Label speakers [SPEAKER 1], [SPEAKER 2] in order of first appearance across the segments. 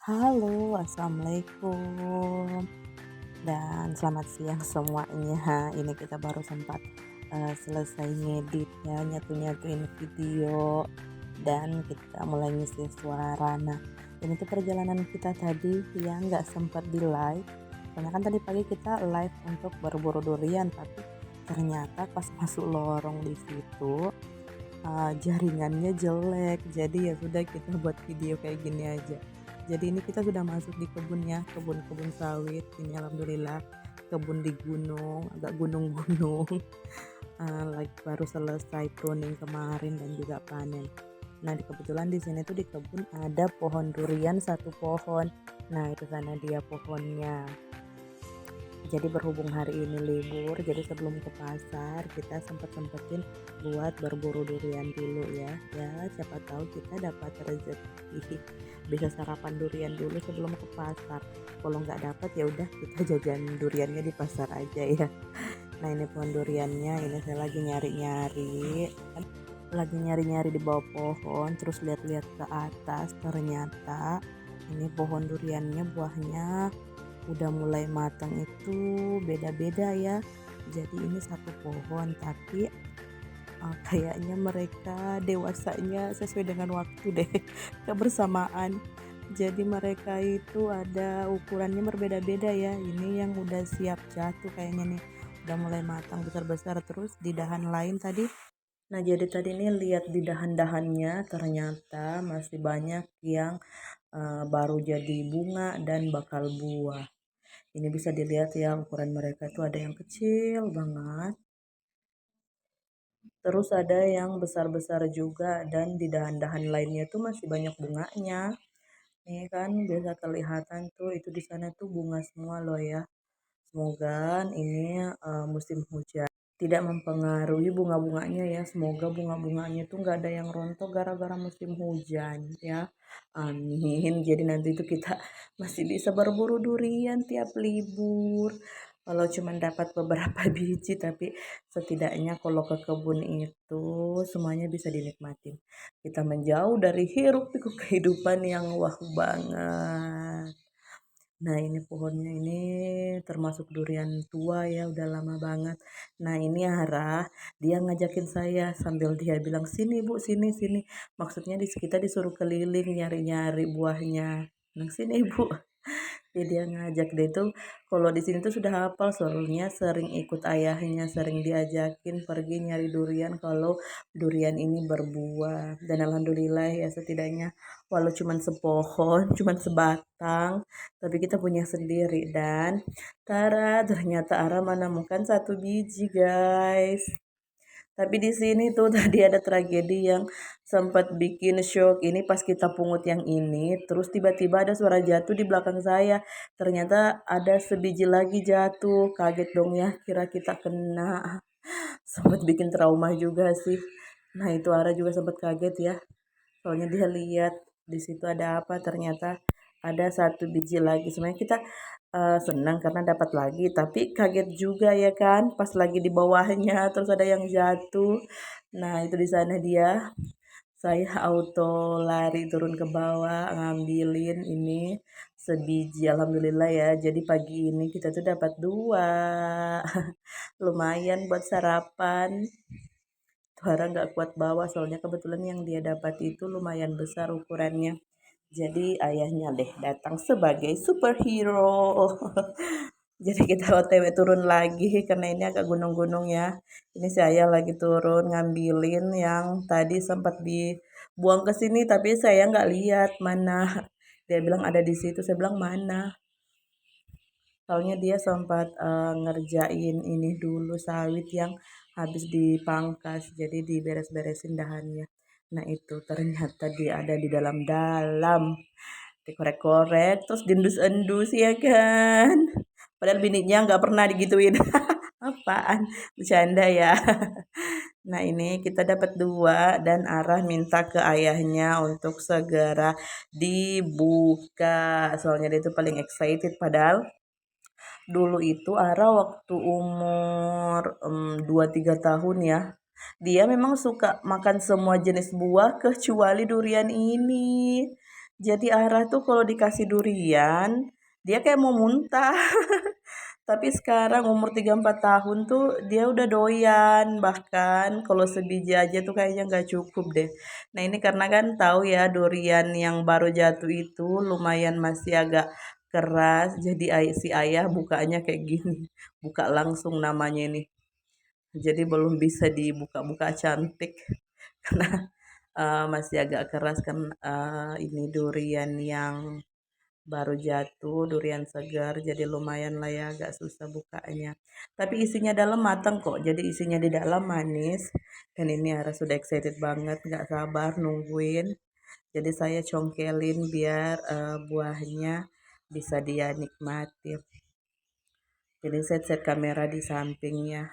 [SPEAKER 1] Halo, assalamualaikum dan selamat siang semuanya. Ini kita baru sempat selesai ngedit ya, nyatu-nyatuin video dan kita mulai ngisi suara. Nah, ini tuh perjalanan kita tadi yang nggak sempat di live. Soalnya kan tadi pagi kita live untuk berburu durian, tapi ternyata pas masuk lorong di situ jaringannya jelek. Jadi ya sudah kita buat video kayak gini aja. Jadi ini kita sudah masuk di kebun ya, kebun-kebun sawit. Ini alhamdulillah kebun di gunung, agak gunung-gunung. Like baru selesai pruning kemarin dan juga panen. Nah, kebetulan di sini tuh di kebun ada pohon durian satu pohon. Nah, itu sana dia pohonnya. Jadi berhubung hari ini libur, jadi sebelum ke pasar kita sempetin buat berburu durian dulu ya. Ya, siapa tahu kita dapat rezeki. Bisa sarapan durian dulu sebelum ke pasar. Kalau nggak dapat ya udah kita jajan duriannya di pasar aja ya. Nah, ini pohon duriannya, ini saya lagi nyari-nyari. Lagi nyari-nyari di bawah pohon, terus lihat-lihat ke atas, ternyata ini pohon duriannya buahnya udah mulai matang itu beda-beda ya. Jadi ini satu pohon tapi kayaknya mereka dewasanya sesuai dengan waktu deh, kebersamaan. Jadi mereka itu ada ukurannya berbeda-beda ya. Ini yang udah siap jatuh kayaknya nih, udah mulai matang besar-besar. Terus di dahan lain tadi, nah jadi tadi ini lihat di dahan-dahannya ternyata masih banyak yang baru jadi bunga dan bakal buah. Ini bisa dilihat ya, ukuran mereka itu ada yang kecil banget, terus ada yang besar-besar juga, dan di dahan-dahan lainnya itu masih banyak bunganya. Ini kan biasa kelihatan tuh itu di sana tuh bunga semua loh ya. Semoga ini musim hujan tidak mempengaruhi bunga-bunganya ya. Semoga bunga-bunganya tuh nggak ada yang rontok gara-gara musim hujan ya. Amin. Jadi nanti itu kita masih bisa berburu durian tiap libur. Kalau cuma dapat beberapa biji, tapi setidaknya kalau ke kebun itu semuanya bisa dinikmatin. Kita menjauh dari hiruk pikuk kehidupan yang wah banget. Nah, ini pohonnya ini termasuk durian tua ya, udah lama banget. Nah, ini arah dia ngajakin saya sambil dia bilang, "Sini, Bu, sini, sini." Maksudnya kita disuruh keliling nyari-nyari buahnya. Nah, "Sini, Bu." Ya dia ngajak deh tuh, kalau di sini tuh sudah hafal soalnya sering ikut ayahnya, sering diajakin pergi nyari durian kalau durian ini berbuah. Dan alhamdulillah ya setidaknya walau cuman sepohon, cuman sebatang, tapi kita punya sendiri. Dan tara ternyata Ara menemukan satu biji guys. Tapi di sini tuh tadi ada tragedi yang sempat bikin shock. Ini pas kita pungut yang ini, terus tiba-tiba ada suara jatuh di belakang saya. Ternyata ada sebiji lagi jatuh. Kaget dong ya, kira kita kena. Sempat bikin trauma juga sih. Nah, itu Ara juga sempat kaget ya. Soalnya dia lihat di situ ada apa, ternyata ada satu biji lagi. Sebenarnya kita senang karena dapat lagi, tapi kaget juga ya kan pas lagi di bawahnya terus ada yang jatuh. Nah, itu di sana dia. Saya auto lari turun ke bawah ngambilin ini sebiji, alhamdulillah ya. Jadi pagi ini kita tuh dapat dua. Lumayan buat sarapan. Tuara nggak kuat bawa soalnya kebetulan yang dia dapat itu lumayan besar ukurannya. Jadi ayahnya deh datang sebagai superhero. Jadi kita OTW turun lagi karena ini agak gunung-gunung ya. Ini saya lagi turun ngambilin yang tadi sempat dibuang ke sini tapi saya nggak lihat mana. Dia bilang ada di situ, saya bilang mana. Soalnya dia sempat ngerjain ini dulu sawit yang habis dipangkas, jadi diberes-beresin dahannya. Nah itu ternyata dia ada di dalam-dalam, dikorek-korek, terus diendus-endus ya kan. Padahal bininya nggak pernah digituin. Apaan? Bercanda ya. Nah ini kita dapat dua dan Arah minta ke ayahnya untuk segera dibuka. Soalnya dia itu paling excited padahal dulu itu Ara waktu umur 2-3 tahun ya. Dia memang suka makan semua jenis buah kecuali durian ini. Jadi Ara tuh kalau dikasih durian, dia kayak mau muntah. Tapi sekarang umur 3 4 tahun tuh dia udah doyan, bahkan kalau sebiji aja tuh kayaknya nggak cukup deh. Nah ini karena kan tahu ya durian yang baru jatuh itu lumayan masih agak keras, jadi si ayah bukanya kayak gini, buka langsung namanya ini. Jadi belum bisa dibuka-buka cantik karena masih agak keras kan, ini durian yang baru jatuh, durian segar, jadi lumayan lah ya agak susah bukanya. Tapi isinya dalam matang kok, jadi isinya di dalam manis. Dan ini Ara sudah excited banget, nggak sabar nungguin. Jadi saya congkelin biar buahnya bisa dia nikmatin. Jadi set-set kamera di sampingnya.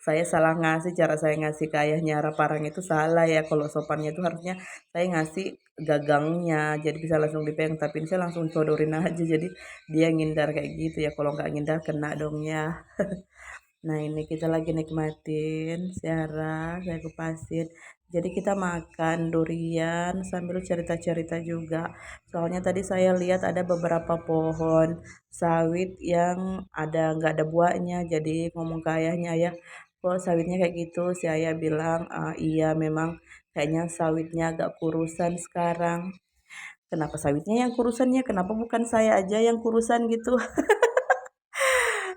[SPEAKER 1] Saya salah ngasih, cara saya ngasih ke ayahnya arah parang itu salah ya. Kalau sopannya itu harusnya saya ngasih gagangnya jadi bisa langsung dipegang, tapi ini saya langsung codorin aja jadi dia ngindar kayak gitu ya. Kalau nggak ngindar kena dong ya. Nah ini kita lagi nikmatin Syara, saya kupasin. Jadi kita makan durian sambil cerita-cerita juga. Soalnya tadi saya lihat ada beberapa pohon sawit yang nggak ada buahnya. Jadi ngomong ke ayahnya, ya kok sawitnya kayak gitu. Si ayah bilang, "Ah, iya memang kayaknya sawitnya agak kurusan sekarang." Kenapa sawitnya yang kurusannya? Kenapa bukan saya aja yang kurusan gitu?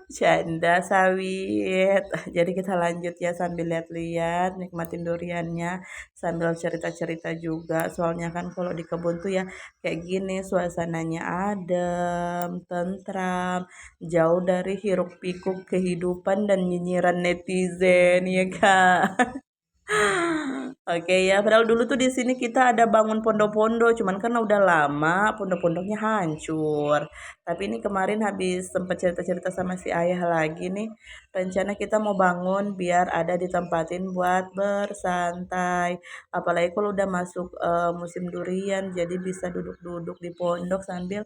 [SPEAKER 1] Canda sawit. Jadi kita lanjut ya sambil lihat-lihat, nikmatin duriannya, sambil cerita-cerita juga. Soalnya kan kalau di kebun tuh ya kayak gini, suasananya adem, tentram, jauh dari hiruk pikuk kehidupan dan nyinyiran netizen, ya Kak. Oke ya, padahal dulu tuh di sini kita ada bangun pondok-pondok, cuman kan udah lama pondok-pondoknya hancur. Tapi ini kemarin habis sempat cerita-cerita sama si ayah lagi nih, rencana kita mau bangun biar ada ditempatin buat bersantai. Apalagi kalau udah masuk musim durian, jadi bisa duduk-duduk di pondok sambil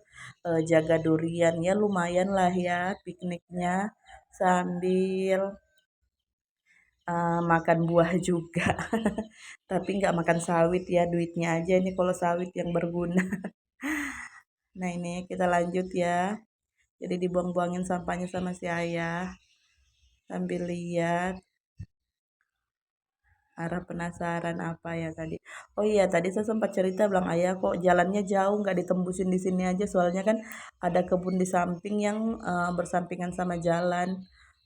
[SPEAKER 1] jaga durian. Ya lumayan lah ya pikniknya sambil makan buah juga. Tapi nggak makan sawit ya, duitnya aja ini kalau sawit yang berguna. Nah ini kita lanjut ya. Jadi dibuang-buangin sampahnya sama si ayah. Sambil lihat, arah penasaran apa ya tadi. Oh iya, tadi saya sempat cerita bilang ayah kok jalannya jauh nggak ditembusin di sini aja. Soalnya kan ada kebun di samping yang bersampingan sama jalan.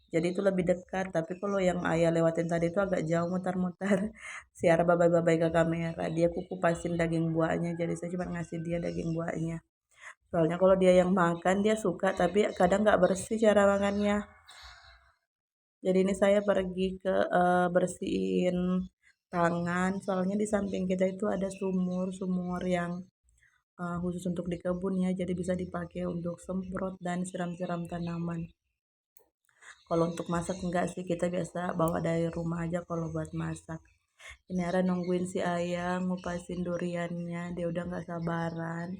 [SPEAKER 1] Jadi itu lebih dekat, tapi kalau yang ayah lewatin tadi itu agak jauh mutar-mutar. Si Ara babai-babai ke kamera, dia kupasin daging buahnya, jadi saya cuma ngasih dia daging buahnya. Soalnya kalau dia yang makan, dia suka, tapi kadang nggak bersih cara makannya. Jadi ini saya pergi ke bersihin tangan, soalnya di samping kita itu ada sumur-sumur yang khusus untuk di kebun ya, jadi bisa dipakai untuk semprot dan siram-siram tanaman. Kalau untuk masak enggak sih, kita biasa bawa dari rumah aja kalau buat masak. Ini Ara nungguin si ayah ngupasin duriannya, dia udah nggak sabaran.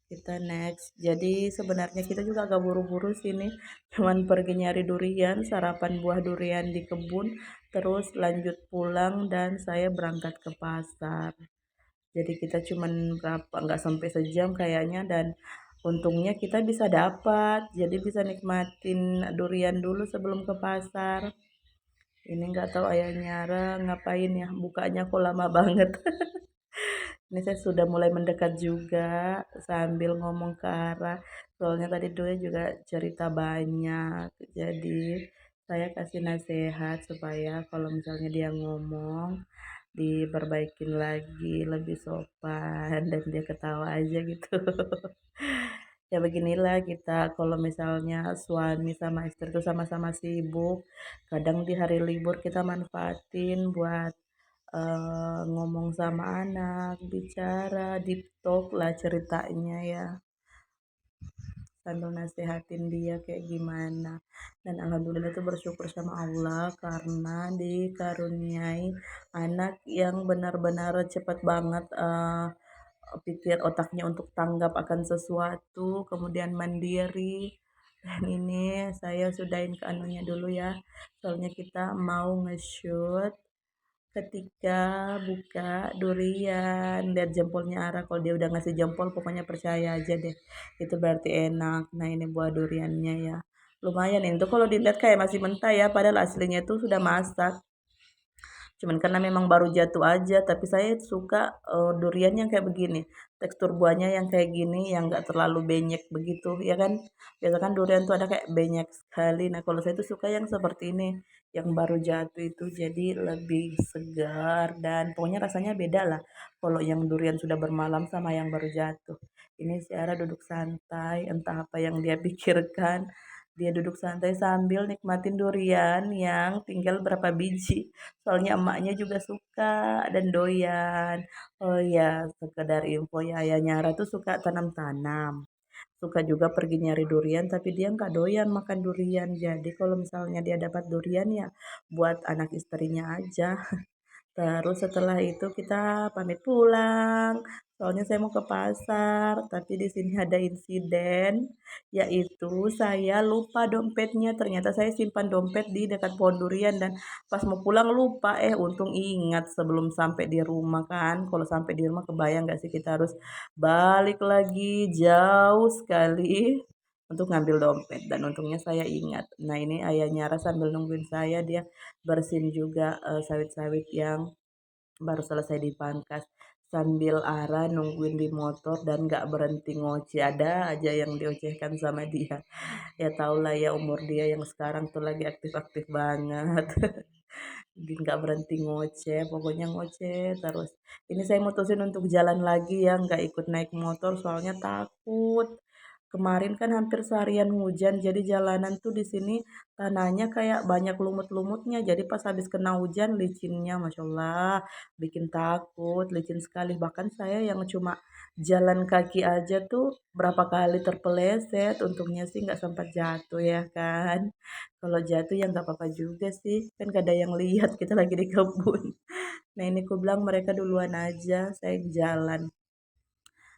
[SPEAKER 1] Kita next. Jadi sebenarnya kita juga agak buru-buru sini. Cuman pergi nyari durian, sarapan buah durian di kebun, terus lanjut pulang dan saya berangkat ke pasar. Jadi kita cuman berapa nggak sampai sejam kayaknya, dan untungnya kita bisa dapat. Jadi bisa nikmatin durian dulu sebelum ke pasar. Ini nggak tahu ayah Nyara ngapain ya, bukanya kok lama banget. Ini saya sudah mulai mendekat juga sambil ngomong ke arah. Soalnya tadi dulu juga cerita banyak. Jadi saya kasih nasihat supaya kalau misalnya dia ngomong diperbaikin lagi lebih sopan dan dia ketawa aja gitu. Ya beginilah kita kalau misalnya suami sama istri itu sama-sama sibuk, kadang di hari libur kita manfaatin buat ngomong sama anak, bicara, deep talk lah ceritanya ya, sambil nasehatin dia kayak gimana. Dan alhamdulillah tuh bersyukur sama Allah karena dikaruniai anak yang benar-benar cepat banget pikir otaknya untuk tanggap akan sesuatu, kemudian mandiri. Dan ini saya sudahin ke anunya dulu ya, soalnya kita mau nge-shoot ketika buka durian, lihat jempolnya Ara, kalau dia udah ngasih jempol pokoknya percaya aja deh, itu berarti enak. Nah ini buah duriannya ya, lumayan ini tuh kalau dilihat kayak masih mentah ya, padahal aslinya tuh sudah masak. Cuman karena memang baru jatuh aja, tapi saya suka durian yang kayak begini. Tekstur buahnya yang kayak gini, yang nggak terlalu benyek begitu, ya kan? Biasa kan durian tuh ada kayak benyek sekali. Nah, kalau saya tuh suka yang seperti ini, yang baru jatuh itu jadi lebih segar dan pokoknya rasanya beda lah. Kalau yang durian sudah bermalam sama yang baru jatuh. Ini Ciara duduk santai, entah apa yang dia pikirkan. Dia duduk santai sambil nikmatin durian yang tinggal berapa biji. Soalnya emaknya juga suka dan doyan. Oh ya, sekedar info ya, ayahnya Ara tuh suka tanam-tanam. Suka juga pergi nyari durian, tapi dia nggak doyan makan durian. Jadi kalau misalnya dia dapat durian ya buat anak istrinya aja. Terus setelah itu kita pamit pulang. Soalnya saya mau ke pasar, tapi di sini ada insiden, yaitu saya lupa dompetnya. Ternyata saya simpan dompet di dekat pohon durian dan pas mau pulang lupa. Untung ingat sebelum sampai di rumah kan. Kalau sampai di rumah kebayang nggak sih kita harus balik lagi jauh sekali untuk ngambil dompet dan untungnya saya ingat. Nah ini ayahnya Ra sambil nungguin saya dia bersihin juga sawit-sawit yang baru selesai dipangkas sambil Ara nungguin di motor dan gak berhenti ngoceh, ada aja yang diocehkan sama dia. Ya tau lah ya umur dia yang sekarang tuh lagi aktif-aktif banget. Dia nggak berhenti ngoceh, pokoknya ngoceh terus. Ini saya mutusin untuk jalan lagi ya, nggak ikut naik motor soalnya takut. Kemarin kan hampir seharian hujan, jadi jalanan tuh di sini tanahnya kayak banyak lumut-lumutnya. Jadi pas habis kena hujan, licinnya, masya Allah, bikin takut, licin sekali. Bahkan saya yang cuma jalan kaki aja tuh berapa kali terpeleset. Untungnya sih nggak sempat jatuh ya kan. Kalau jatuh ya nggak apa-apa juga sih, kan gak ada yang lihat kita lagi di kebun. Nah ini aku bilang mereka duluan aja, saya jalan.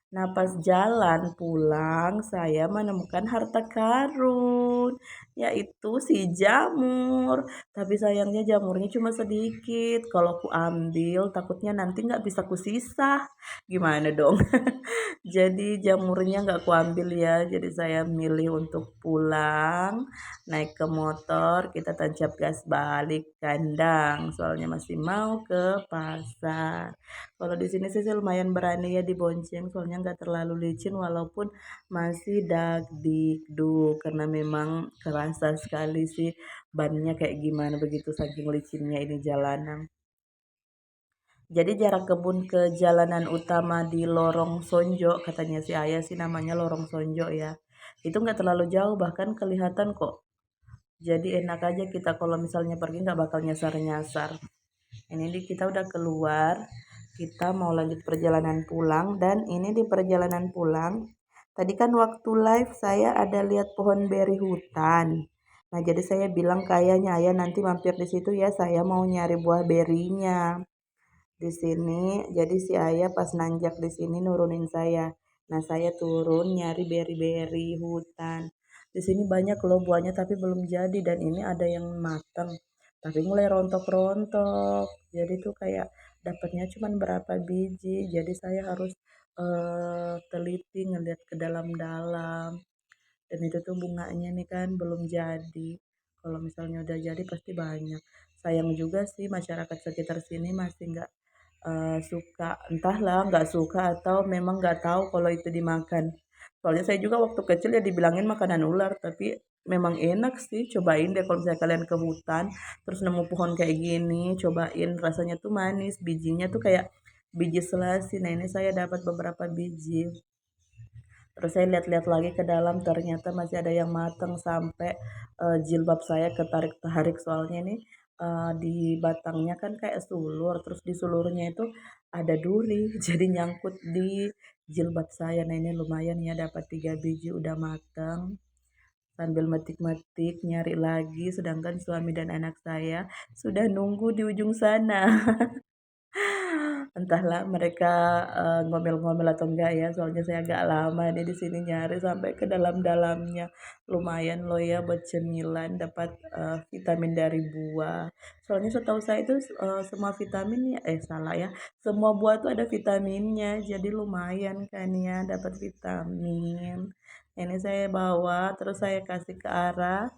[SPEAKER 1] Nah, pas jalan pulang, saya menemukan harta karun, yaitu si jamur. Tapi sayangnya jamurnya cuma sedikit. Kalau aku ambil, takutnya nanti nggak bisa kusisa. Gimana dong? Jadi jamurnya nggak kuambil ya. Jadi saya milih untuk pulang, naik ke motor, kita tancap gas balik kandang. Soalnya masih mau ke pasar. Kalau di sini sih saya lumayan berani ya dibonceng, soalnya nggak terlalu licin walaupun masih dagdikduk karena memang kerasa sekali sih bannya kayak gimana begitu saking licinnya ini jalanan. Jadi jarak kebun ke jalanan utama di Lorong Sonjo, katanya si Ayah sih namanya Lorong Sonjo ya. Itu nggak terlalu jauh, bahkan kelihatan kok. Jadi enak aja kita kalau misalnya pergi nggak bakal nyasar-nyasar. Ini kita udah keluar, kita mau lanjut perjalanan pulang dan ini di perjalanan pulang. Tadi kan waktu live saya ada lihat pohon beri hutan. Nah, jadi saya bilang kayaknya ayah nanti mampir di situ ya, saya mau nyari buah berinya di sini. Jadi si ayah pas nanjak di sini nurunin saya. Nah, saya turun nyari beri-beri hutan. Di sini banyak loh buahnya tapi belum jadi dan ini ada yang matang. Tapi mulai rontok-rontok. Jadi tuh kayak dapatnya cuman berapa biji. Jadi saya harus teliti ngeliat ke dalam-dalam. Dan itu tuh bunganya nih kan belum jadi. Kalau misalnya udah jadi pasti banyak. Sayang juga sih masyarakat sekitar sini masih nggak suka, entahlah nggak suka atau memang nggak tahu kalau itu dimakan. Soalnya saya juga waktu kecil ya dibilangin makanan ular, tapi memang enak sih. Cobain deh kalau misalnya kalian ke hutan, terus nemu pohon kayak gini, cobain rasanya tuh manis, bijinya tuh kayak biji selasi. Nah ini saya dapat beberapa biji. Terus saya lihat-lihat lagi ke dalam, ternyata masih ada yang matang sampai jilbab saya ketarik-tarik soalnya ini di batangnya kan kayak sulur, terus di sulurnya itu ada duri, jadi nyangkut di jilbab saya. Nah ini lumayan ya dapat 3 biji udah matang. Sambil metik-metik nyari lagi, sedangkan suami dan anak saya sudah nunggu di ujung sana. Entahlah mereka, ngomel-ngomel atau enggak ya, soalnya saya agak lama nih di sini nyari sampai ke dalam-dalamnya. Lumayan loh ya buat cemilan, dapat, vitamin dari buah. Soalnya setahu saya itu, semua vitamin ya salah ya, semua buah tuh ada vitaminnya, jadi lumayan kan ya dapat vitamin. Ini saya bawa, terus saya kasih ke Ara,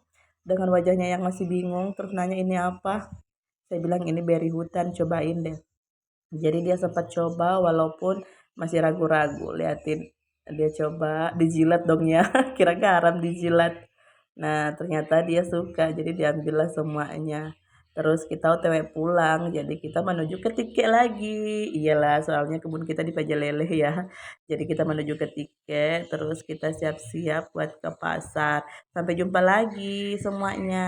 [SPEAKER 1] dengan wajahnya yang masih bingung, terus nanya, "Ini apa?" Saya bilang, "Ini beri hutan, cobain deh." Jadi dia sempat coba walaupun masih ragu-ragu, liatin dia coba, dijilat dong ya, kira garam dijilat. Nah, ternyata dia suka, jadi diambillah semuanya. Terus kita OTW pulang, jadi kita menuju ke Tike lagi. Iyalah, soalnya kebun kita di Pajaleleh ya. Jadi kita menuju ke Tike, terus kita siap-siap buat ke pasar. Sampai jumpa lagi semuanya.